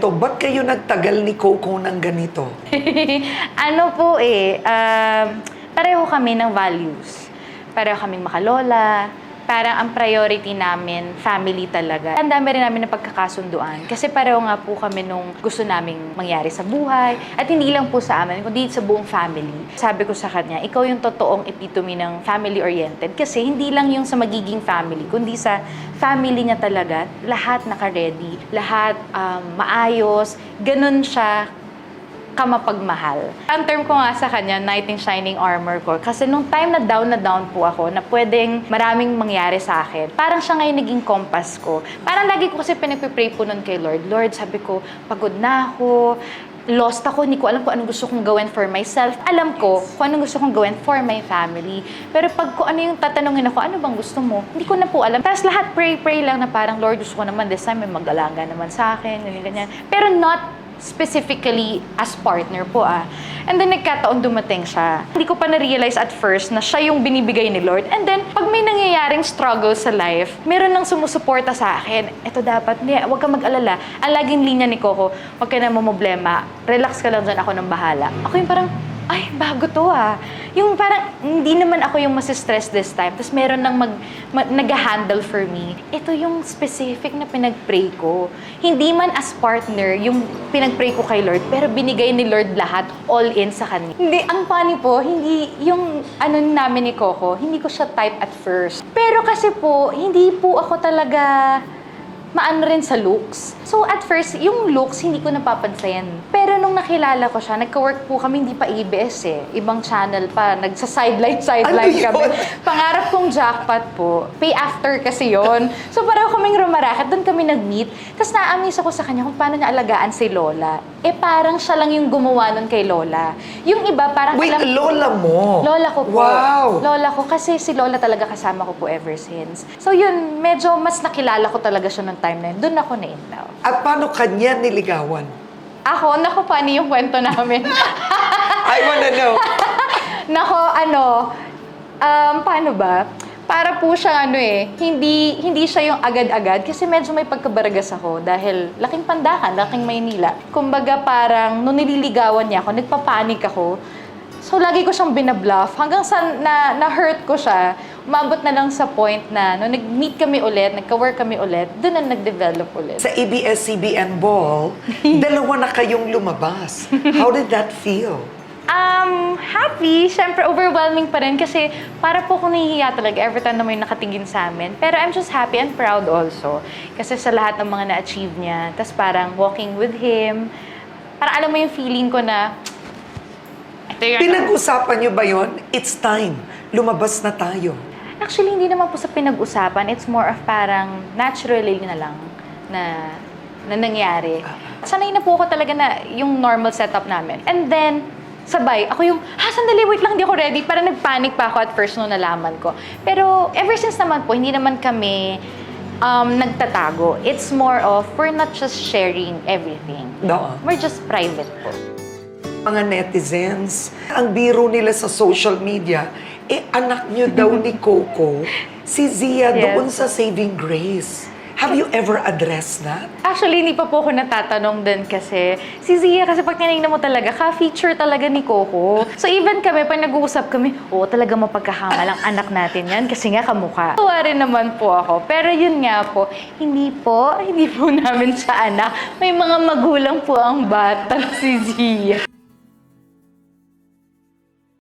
kwento, ba't kayo nagtagal ni Coco ng ganito? Ano po pareho kami ng values. Pareho kaming makalola. Parang ang priority namin, family talaga. Ang dami rin namin ng pagkakasunduan. Kasi pareho nga po kami nung gusto naming mangyari sa buhay. At hindi lang po sa amin, kundi sa buong family. Sabi ko sa kanya, ikaw yung totoong epitome ng family-oriented. Kasi hindi lang yung sa magiging family, kundi sa family niya talaga. Lahat naka-ready, lahat maayos. Ganun siya kamapagmahal. Ang term ko nga sa kanya, knight in shining armor ko. Kasi nung time na down po ako, na pwedeng maraming mangyari sa akin, parang siya ngayon naging compass ko. Parang lagi ko kasi pinagpipray po nun kay Lord. Lord, sabi ko, pagod na ako, lost ako, hindi ko alam kung anong gusto kong gawin for myself. Alam ko kung anong gusto kong gawin for my family. Pero pag kung ano yung tatanungin ako, ano bang gusto mo? Hindi ko na po alam. Tapos lahat pray lang na parang, Lord, gusto ko naman this time may mag-alaga naman sa akin, ganyan. Pero not specifically as partner po And then nagkataon dumating siya. Hindi ko pa na-realize at first na siya yung binibigay ni Lord. And then, pag may nangyayaring struggle sa life, meron nang sumusuporta sa akin. Ito dapat, huwag kang mag-alala. Ang laging linya ni Coco, huwag ka na mamblema. Relax ka lang dyan, ako nang bahala. Ako yung parang, ay, bago to Yung parang, hindi naman ako yung masistress this time. Tapos meron nang nag-handle for me. Ito yung specific na pinag-pray ko. Hindi man as partner yung pinag-pray ko kay Lord, pero binigay ni Lord lahat, all in sa kanya. Hindi, ang funny po, hindi, yung ano namin ni Coco, hindi ko siya type at first. Pero kasi po, hindi po ako talaga maano rin sa looks. So at first, yung looks, hindi ko napapansin. Pero nung nakilala ko siya, nagka-work po kami, hindi pa ABS Ibang channel pa, nagsa-sideline kami. Pangarap kong jackpot po. Pay after kasi yon. So pareho kaming rumaraket, doon kami nag-meet. Tapos na-amaze ako sa kanya kung paano niya alagaan si Lola. Parang siya lang yung gumawa nun kay Lola. Yung iba, parang... Wait, Lola mo? Lola ko po. Wow! Lola ko, kasi si Lola talaga kasama ko po ever since. So yun, medyo mas nakilala ko talaga siya nung time na yun. Doon ako na-in love. At paano kanya niligawan? Ako, naku, paano yung kwento namin? I wanna know. Nako, paano ba? Para po siyang hindi siya yung agad-agad kasi medyo may pagkabaragas ako dahil laking Pandakan, laking Maynila. Kumbaga parang nung nililigawan niya ako, nagpapanik ako. So lagi ko siyang binabluff hanggang sa na-hurt ko siya. Umabot na lang sa point na nung nag-meet kami ulit, nagka-work kami ulit, doon na nag-develop ulit. Sa ABS-CBN Ball, dalawa na kayong lumabas. How did that feel? Happy. Siyempre, overwhelming pa rin kasi para po akong nahihiya talaga every time na may nakatingin sa amin. Pero I'm just happy and proud also. Kasi sa lahat ng mga na-achieve niya. Tapos parang walking with him, parang alam mo yung feeling ko na, ito yun. Pinag-usapan niyo ba yun? It's time. Lumabas na tayo. Actually, hindi naman po sa pinag-usapan. It's more of parang naturally na lang na nangyari. Sanay na po ako talaga na yung normal setup namin. And then, sabay, ako yung, sandali, wait lang, hindi ako ready. Parang nagpanic pa ako at first nung nalaman ko. Pero ever since naman po, hindi naman kami nagtatago. It's more of, we're not just sharing everything. No. We're just private po. Mga netizens, ang biro nila sa social media, anak niyo daw ni Coco, si Zia Yes. doon sa Saving Grace. Have you ever addressed that? Actually, hindi pa po ako natatanong din kasi si Zia, kasi pag tinignan mo talaga, ka-feature talaga ni Coco. So even kami, pag nag-uusap kami, talaga mapagkakamal ang anak natin yan kasi nga kamukha. Tuwa rin naman po ako. Pero yun nga po, hindi po namin siya anak. May mga magulang po ang bata si Zia.